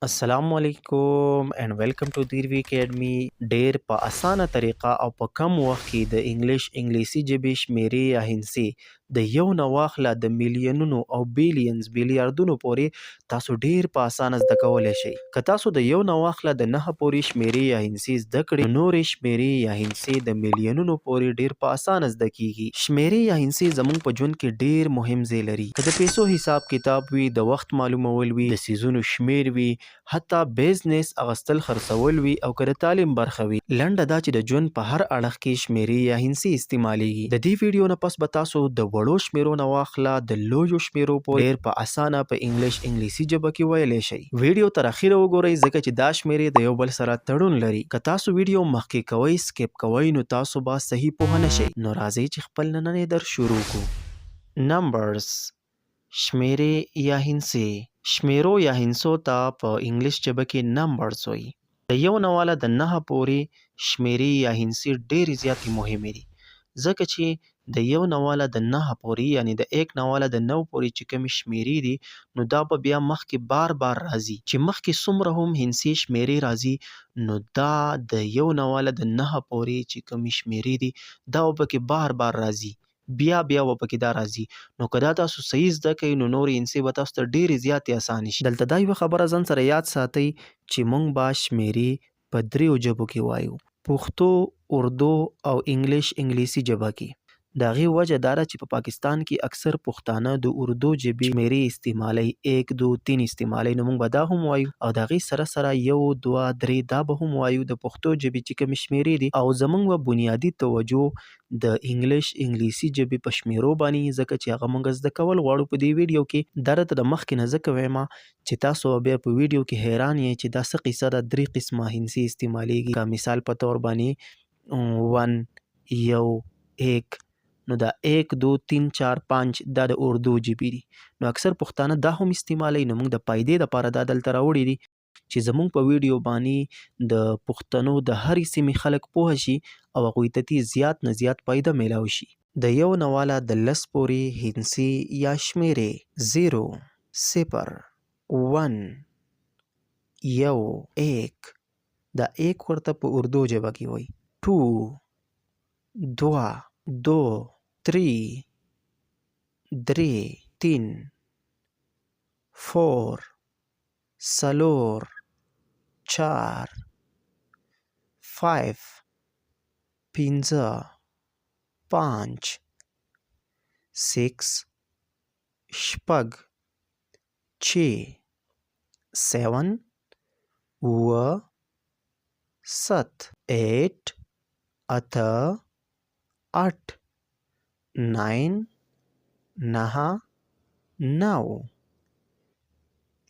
السلام علیکم and welcome to دیروی اکیډمي. ډیر په اسانه طریقه او په کم وخت کې د انګلیسي ژبې شمیرې یا هندسي د یو نه واخله د میلیونونو او بیلیاردونو پورې تاسو ډیر په اسانه زده کولی شئ. که تاسو د یو نه واخله د 9 پورې شمیرې یا هندسي زده کړئ، نو نورې شمیرې یا هندسي د میلیونونو پورې ډیر په اسانه زده کیږي. شمیرې یا هندسي زموږ په ژوند کې ډیر مهم ځای لري. که د پیسو حساب کتاب وي، د وخت معلومول وي، د څیزونو شمیر وي، حتی بیزنس اغستل خرڅول وي، او که د تعلیم برخه وي. لنډه دا چې د ژوند په هر اړخ کې شمیرې یا هندسي استعمالیږي. د دې ویډیو نه پس به تاسو د وړو شمیرو نه واخله د لویو شمیرو پورې ډیر په اسانه په انګلیسي ژبه کې ویلی شئ. ویډیو تر اخره وګورئ ځکه چې دا شمیرې د یو بل سره تړون لري. که تاسو ویډیو مخکې کوئ سکیپ کوئ نو تاسو به صحیح پوه نه شئ. نو راځئ چې خپل نننی درس شروع کړو. نمبرز، شمیرې یا هندسي. شمیرو یا هندسو ته په انګلیس ژبه کې نمبرز وایي. د یو نه واله د 9 پورې شمیرې یا هندسي ډېرې زیاتې مهمې دي، ځکه چې د یو نه واله د 9 پورې یعنی د 1 نه واله د 9 پورې چې کومې شمیرې دي، نو دا به بیا مخکې بار راځي. چې مخکې څومره هم هندسي شمیرې راځي، نو دا د یو نه واله د 9 پورې چې کومې شمیرې دي، دا به پکې بار راځي. بیا به پکې دا راځي. نو که دا تاسو صحیح زده کوئ نو نورې هندسې به تاسو ته ډېرې زیاتې اسانې شي. دلته دا یوه خبره ځان سره یاد ساتئ چې موږ به شمیرې په 3 ژبو کې وایو: پښتو، اردو او انګلیسي ژبه کې. د هغې وجه دا ده چې په پاکستان کې اکثر پښتانه د اردو ژبې شمیرې استعمالوي، 1 2 3 استعمالوي. نو موږ به دا هم وایو، او د هغې سره سره 1 2 3 دا به هم وایو د پښتو ژبې چې کومې شمیرې دي. او زموږ به بنیادي توجه د انګلیسي ژبې په شمیرو باندې، ځکه چې هغه موږ زده کول غواړو په دې ویډیو کې. دا درته د مخکې نه ځکه وایم چې تاسو بیا په ویډیو کې حیران یې چې دا څه قصه ده، 3 قسمه هندسي استعمالیږي. که مثال په طور باندې 1 یو 1، نو دا 1 2 3 4 5 دا د اردو ژبې دي. نو اکثر پښتانه دا هم استعمالوي. نو موږ د فایدې لپاره دا دلته راوړي دي چې زموږ په ویډیو باندې د پښتنو د هرې سیمې خلک پوه شي او هغوی ته زیات نه زیات فایده میلاو شي. د یو نه واله د 10 پورې هندسي یا شمیرې: 0 0 1 یو 1. دا 1 ورته په اردو ژبه کې وایي. 2 2 2 3 3 3 4 4 4 5 5 5 6 شپږ 7 اووه 7 8 اته 8 9 9 9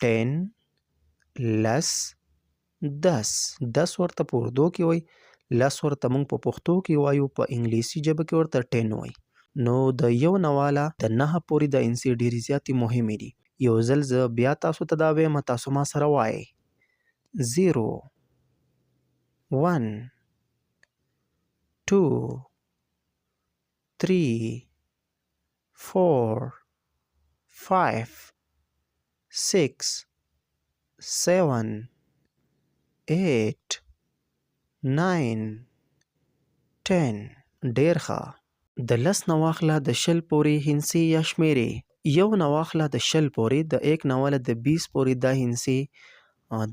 10 10 10 ورته په اردو کې وایي، 10 ورته موږ په پښتو کې وایو، په انګلیسي ژبه کې ورته 10 وایي. نو د یو نه واله د 9 پورې د هندسي ډېرې زیاتې مهمې دي. یو ځل زه بیا تاسو ته دا وایم، تاسو ما سره وایئ: 0 1 2 3 4 5 6 7 8 9 10. ډېر ښه. د 10 نه واخله د 20 پورې هندسي یا شمیرې. یو نه واخله د 20 پورې، د 1 نه واله د 20 پورې دا هندسي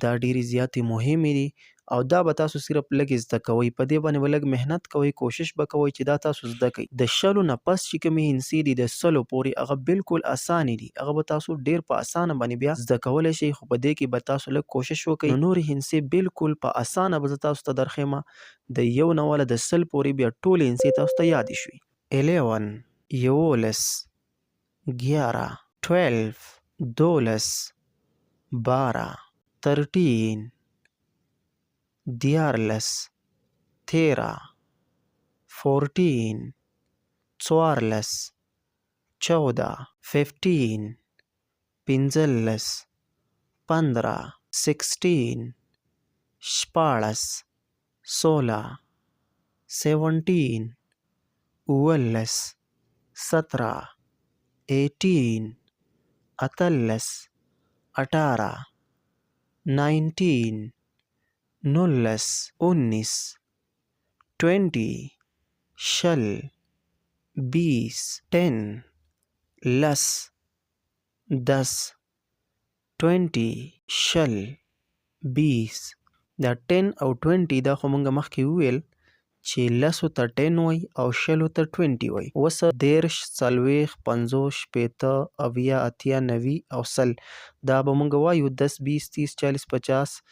دا ډېرې زیاتې مهمې دي، او دا به تاسو صرف لږ زده کوئ. په دې باندې به لږ محنت کوئ، کوشش به کوئ چې دا تاسو زده کړئ. د 20 نه پس چې کومې هندسي دي د 100 پورې، هغه بالکل اسانې دي. هغه به تاسو ډېر په اسانه باندې بیا زده کولی شئ، خو په دې کې به تاسو لږ کوشش وکړئ. نو نورې هندسي بالکل په اسانه به زه تاسو ته درښیم. د یو نه واله د 100 پورې بیا ټولې هندسي تاسو ته یادې شوي: 11 11 11 12 12 12 13 14 13 14 14 14 15 15 15 16 16 16 17 19 17 18 18 18 19 19 19 20 شل 20 10 لس 10 20 شل 20 دا 10 او 20 دا خو مونږ مخکې وویل چې لسو ته 10 وای او شلو ته 20 وای. اوس 30 40 50 شپېته 80 80 90 او 100 دا به مونږ وایو 10 20 30 40 50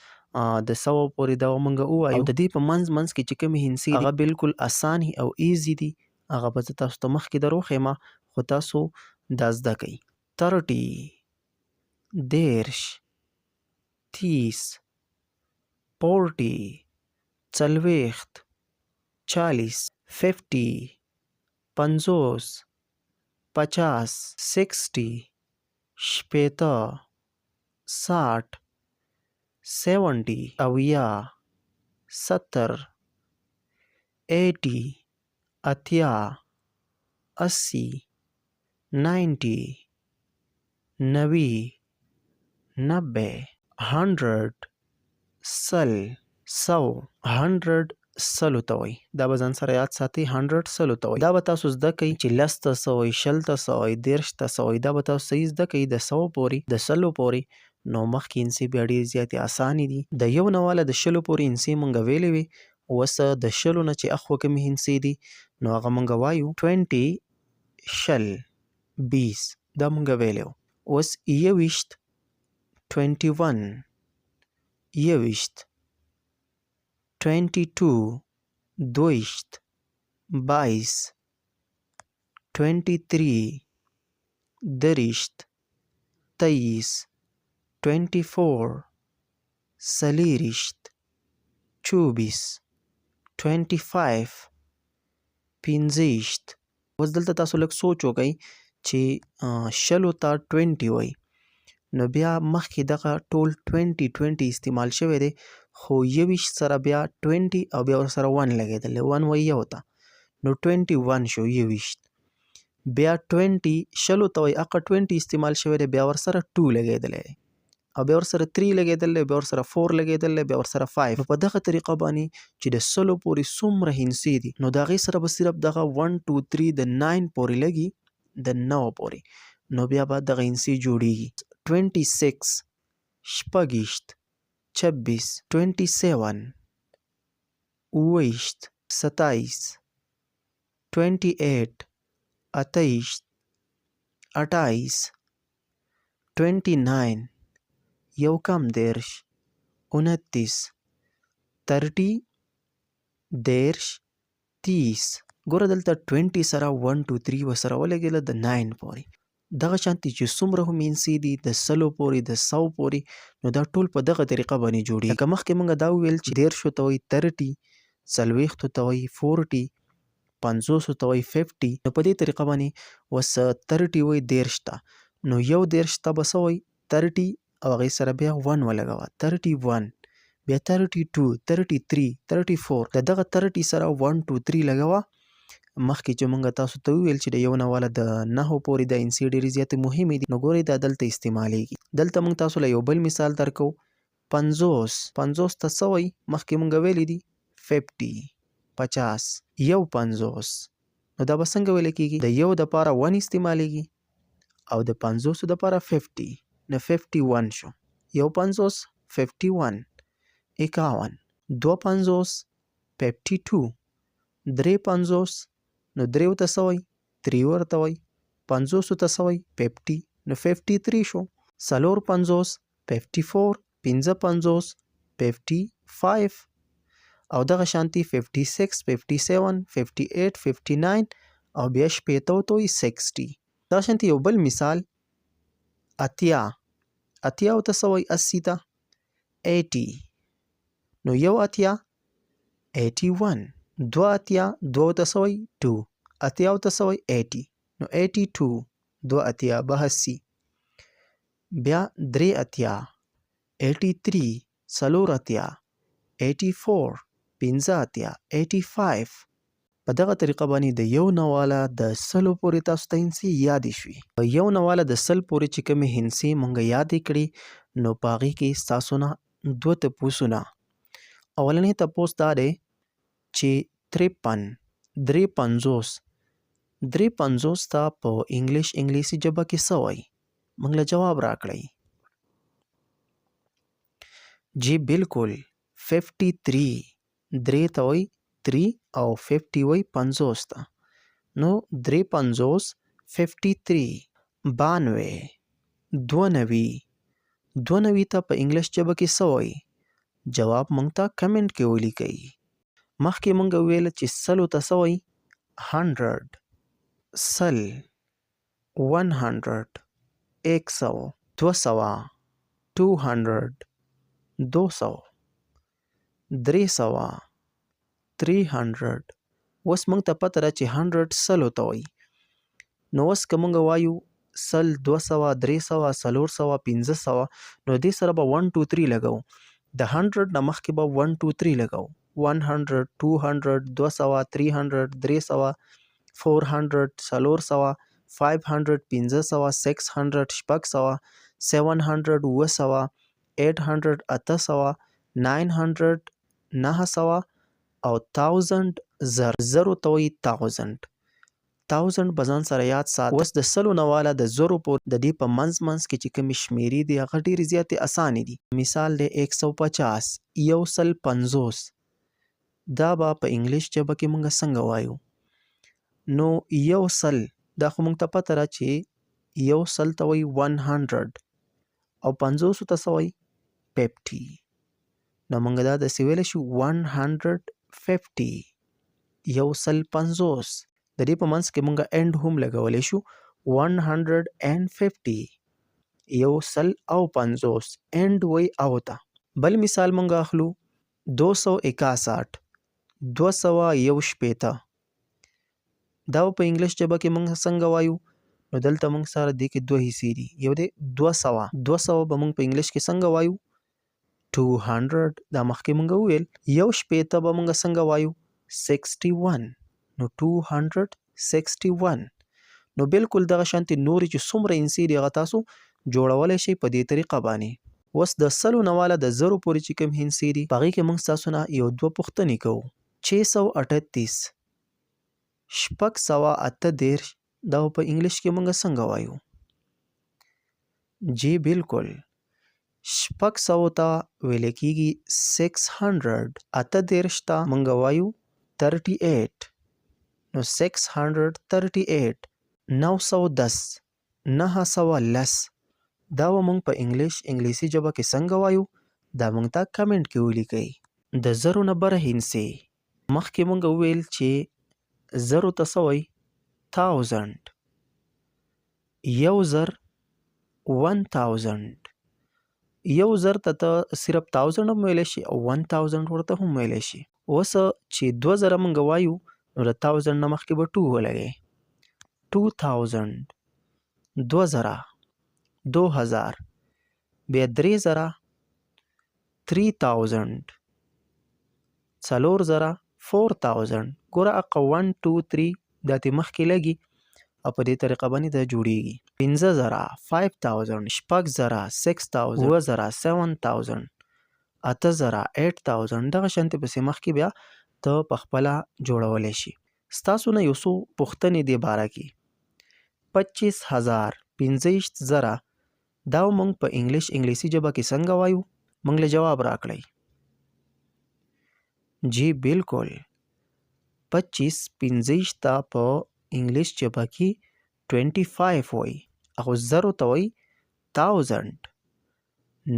د 100 پورې دا مونږ ووایو. او د دې په منځ کې چې کومې هندسې دي هغه بالکل اسانې او ایزي دي. هغه به زه تاسو ته مخکې دروښیم خو تاسو دا زده کړئ. 30 30 30 40 40 40 50 50 50 60 شپېته 60 70 اویا 70 80 اتیا 80 90 90 90 100 100 100 سلو ته وایي. دا به ځان سره یاد ساتئ 100 سلو ته وایي. دا به تاسو زده کوئ چې لس ته څه وایي 20 ته څه وایي 30 ته څه وایي. دا به تاسو صحیح زده کوئ د 100 پورې د سلو پورې. نو مخکې هندسې بیا ډېرې زیاتې اسانې دي. د یو نه واله د شلو پورې هندسې مونږ ویلې وې. اوس د شلو نه چې اخوا کومې هندسې دي نو هغه مونږ وایو 20 شل 20 دا مونږ ویلې وو. اوس 21 21 21 22 22 22 23 30 23 24 40 24 25 50. اوس دلته تاسو لږ سوچ وکئ چې شلو ته 20 وایي نو بیا مخکې دغه ټول 20 استعمال شوی دی خو 21 سره بیا 20 او بیا ورسره 1 لګېدلی 1 وایي یو ته نو 21 شو 21. بیا 20 شلو ته وایي هغه 20 استعمال شوی دی بیا ورسره 2 لګېدلی دی او بیا ورسره 3 لګېدلی بیا ورسره 4 لګېدلی بیا ورسره 5. نو په دغه طریقه باندې چې د سلو پورې څومره هندسې دي نو د هغې سره به صرف دغه 1 2 3 د 9 پورې لګي د 9 پورې نو بیا به دغه هندسې جوړیږي. 26 شپږویشت 26 27 اوویشت 27 28 اتهیشت 28 29 یو کم 30 29 30 30 ګوره دلته 20 سره 1 2 3 ورسره ولګېده د 9 پورې. دغه شانتې چې څومره هم هندسې دي د سلو پورې د 100 پورې نو دا ټول په دغه طریقه باندې جوړېږي. لکه مخکې مونږ دا وویل چې 30 ته وایي 30 څلوېښتو ته وایي 40 50 ته وایي 50. نو په دې طریقه باندې اوس 30 وایي 30 ته نو یو 30 ته به څه وایي 30 او هغې سره بیا 1 ولګوه 31 بیا 32 33 34 د دغه 30 سره 1 2 3 لګوه. مخکې چې مونږ تاسو ته وویل چې د یو نه واله د 9 پورې د هندسې ډېرې زیاتې مهمې دي نو ګورئ دا دلته استعمالیږي. دلته مونږ تاسو له یو بل مثال درکو 50 ته څه وایي مخکې مونږ ویلي دي 50 50 یو 50 نو دا به څنګه ویل کېږي د یو دپاره 1 استعمالیږي او د 50 دپاره 50 نو 51 شو. یو 50 51 51 دو 50 52 درې 50 نو دریو ته څه وایي 3 ورته وایي 50 ته څه وایي 50 نو 53 شو. څلور 50 54 پنځه 50 55 او دغه شانتي 56 57 58 59 او بیا شپېته ته وایي 60. دغه شانتي یو بل مثال اتیا ته څه وایي 80 ته 80 نو یو اتیا 81 دو اتیا دو ته څه وایي 2 اتیاو ته څه وایي 80 نو 82 دو اتیا 82 بیا درې اتیا 83 څلور اتیا 84 پنځه اتیا 85. په دغه طریقه باندې د یو نه واله د سلو پورې تاسو ته هندسې یادې شوې. په یو نه واله د سل پورې چې کومې هندسې مونږ یادې کړې نو په هغې کې ستاسو نه دوه تپوسونه. اولنی تپوس دا دی چې 53 53 ته په انګلیسي ژبه کې څه وایي؟ موږ له جواب راکړئ. جی بالکل 53 درې ته وایي 3 او 50 وایي 50 ته. نو 53 53. 92 92 ته په انګلیش ژبه کې څه وایي؟ جواب موږ ته کمنټ کې ولیکئ. مخکې موږ ویل چې سلو ته څه وایي؟ 100 سل 100 100 200 200 200 300 300. اوس موږ ته پته ده چې 100 سلو ته وایي. نو اوس که موږ وایو سل 200 300 400 500 نو دې سره به 1 2 3 لګو. د 100 نه مخکې به 1 2 3 لګو. 100 200 200 300 300 400 400 500 500 600 600 700 900 800 800 900 900 او 1000 زرو ته وایي 1000 به ځان سره یاد سات. اوس د سلو نه واله د زرو پورې د دې په منځ کې چې کومې شمیرې دي هغه ډېرې زیاتې اسانې دي. مثال دی 150 150. دا به په انګلیش ژبه کې موږ څنګه وایو؟ نو یو سل دا خو موږ ته پته ده چې یو سل ته وایي 100 او 50 ته څه وایي؟ 50. نو موږ دا داسې ویلی شو 150 یو سل 50. د دې په منځ کې موږ اند هم لګولی شو 150 یو سل او 50 اند وایي او ته. بل مثال موږ اخلو 261 261. دا په انګلیش ژبه کې موږ څنګه وایو؟ نو دلته موږ سره دې کې دوه حصې دي. یو دی 200 به موږ په انګلیش کې څنګه وایو؟ 200. دا مخکې موږ وویل. یو شپېته به موږ څنګه وایو؟ 61. نو 261. نو بالکل دغه شانتې نورې چې څومره انسي دي هغه تاسو جوړولی شئ په دې طریقه باندې. اوس د سلو نه واله د زرو پورې چې کوم هندسې دي په هغې کې موږ ستاسو نه یو دوه پوښتنې کوو. 638 638 دا په انګلیش کې موږ څنګه وایو؟ جی بالکل 600 ته ویل کېږي 600. 38 ته موږ وایو 38. نو 638. 910 910. دا به موږ په انګلیسي ژبه کې څنګه وایو؟ دا موږ ته کمنټ کې ولیکئ. د زرو نه بره هندسې مخکې موږ وویل چې زرو ته څه وایي؟ 1000. یو زر 1000. یو زر ته صرف 1000 هم ویلی شي او 1000 ورته هم ویلی شي. اوس چې 2000 موږ وایو نو د 1000 نه مخکې به 2 ولګئ. 2000 2000 2000 بیا 3000 3000 4000 4000. ګوره هغه 1 2 3 دا ترې مخکې لګي او په دې طریقه باندې دا جوړیږي. 5000 5000 6000 6000 7000 7000 8000 8000. دغه شانتې پسې مخکې بیا ته پخپله جوړولی شي. ستاسو نه یو څو پوښتنې دې باره کې 25000 25000 دا موږ په انګلیسي ژبه کې څنګه وایو؟ موږ له جواب راکړئ. جی بالکل 25 ته په انګلیش ژبه کې 25 وایي او زرو ته وایي 1000.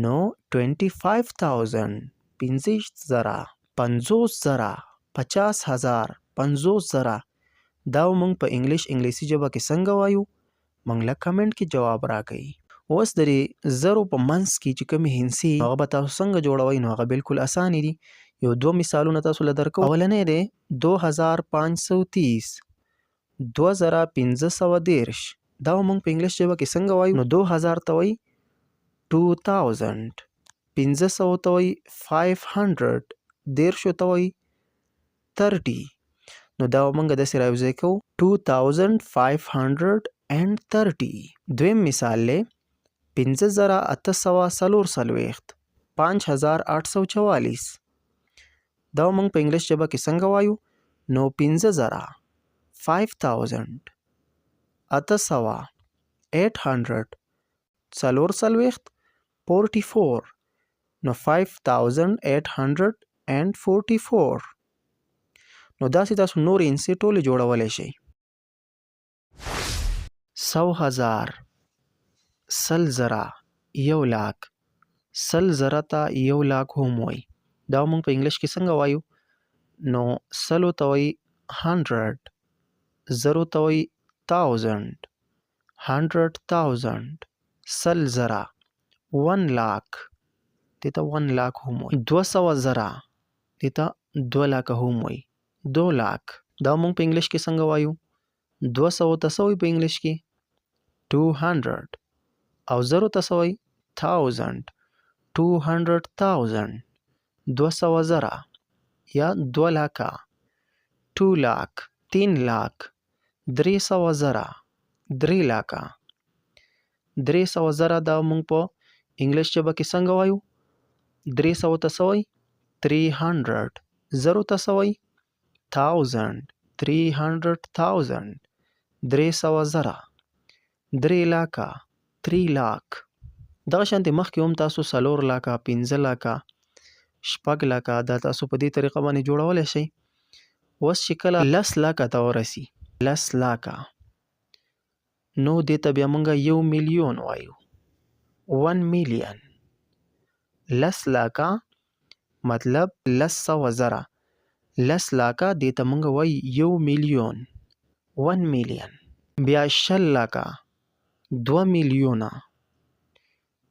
نو 25000 50000 50000 50000 50000 دا موږ په انګلیسي ژبه کې څنګه وایو؟ موږ له کمنټ کې جواب راکړئ. اوس د زرو په منځ کې چې کومې هندسې هغه به تاسو څنګه جوړوئ؟ نو هغه بالکل اسانې دي. یو دوه مثالونه تاسو له درکوم. اولنی دی 2530 2510. دا موږ په انګلیش ژبه کې څنګه وایو؟ نو 2000 ته وایي 2000. 500 ته وایي 500. 1000 ته وایي 30. نو دا موږ داسې راوځای کوو 2530. دویم مثال دی 5840. 5844. دا موږ په انګلیش ژبه کې څنګه وایو؟ نو 15,000 5000 800 800 څلورڅلوېښت 44. نو 5844. نو داسې تاسو نورې انسې ټولې جوړولی شئ. 100,000 100,000 1,00,000 100,000 ته 1,00,000 هم وایي. دا موږ په انګلیش کې څنګه وایو؟ نو 100 ته وایي 100 0 ته وایي 1000 100,000 100,000 1,00,000 دې ته 1,00,000 هم وایي. 200,000 دې ته 2,00,000 هم وایي. 2,00,000 دا موږ په انګلیش کې څنګه وایو؟ 200 ته څه وایي په انګلیش کې؟ 200. او 0 ته څه وایي؟ 1000 200,000 200,000 یا 2,00,000 2,00,000 3,00,000 300,000 3,00,000 300,000 دا موږ په انګلیش ژبه کې څنګه وایو؟ 300 ته څه وایي؟ 300 0 ته څه وایي؟ 1000 300,000 300,000 3,00,000 3,00,000. دغه شانتې مخکې هم تاسو 4,00,000 15,00,000 6,00,000 دا تاسو په دې طریقه باندې جوړولی شئ. اوس چې کله 10,00,000 ته ورسي 10,00,000 نو دې ته بیا موږ 1,000,000 وایو. 1,000,000 10,00,000 مطلب 100,000 10,00,000 دې ته موږ وایو 1,000,000 1,000,000. بیا 100,00,000 2,000,000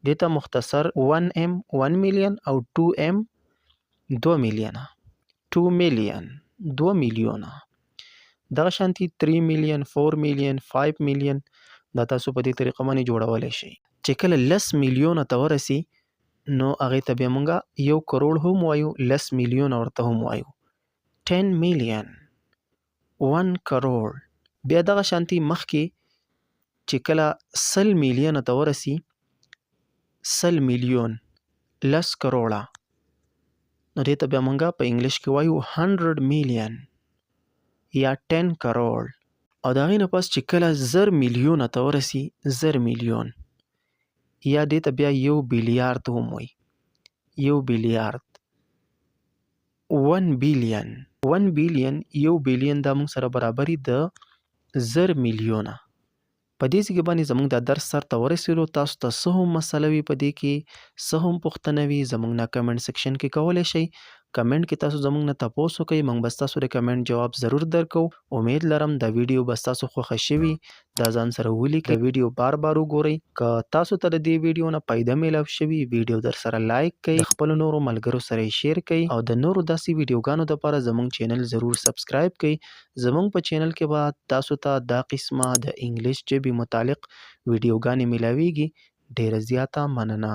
دې ته مختصر 1M 1,000,000 او 2M 2,000,000 2,000,000 2,000,000. دغه شانتي 3,000,000 4,000,000 5,000,000 دا تاسو په دې طریقه باندې جوړولی شئ. چې کله 10,000,000 ته ورسي نو هغې ته بیا موږ 1 کروڑ هم وایو 10,000,000 ورته هم وایو. 10,000,000 1 کروڑ. بیا دغه شانتي مخکې چې کله 100,000,000 ته ورسي 100,000,000 10 کروڑه نو دې ته بیا موږ په انګلیش کې وایو 100,000,000 یا 10 کروڑ. او د هغې نه پس چې کله 1,000,000,000 ته ورسي 1,000,000,000 یا دې ته بیا 1 بیلیارد هم وایي 1 بیلیارد 1 بیلیون 1 بیلیون 1 بیلیون دا موږ سره برابري د 1,000,000,000. په دې ځای کې باندې زموږ دا درس سر ته ورسېدو. تاسو ته څه هم مسله وي په دې کې څه هم پوښتنه وي زموږ نه کمنټ سیکشن کې کولی شئ. کمنټ کې تاسو زموږ نه تپوس وکئ، موږ به ستاسو د کمنټ جواب ضرور درکو. امید لرم دا ویډیو به ستاسو خوښه شوي. دا ځان سره ولیکئ، د ویډیو بار بار وګورئ. که تاسو ته د دې ویډیو نه فایده میلاو شوي ویډیو در سره لایک کړئ، د خپلو نورو ملګرو سره یې شیر کړئ او د نورو داسې ویډیوګانو دپاره زموږ چینل ضرور سبسکرایب کړئ. زموږ په چینل کې به تاسو ته دا قسمه د انګلیش ژبې متعلق ویډیوګانې میلاویږي. ډیره زیاته مننه.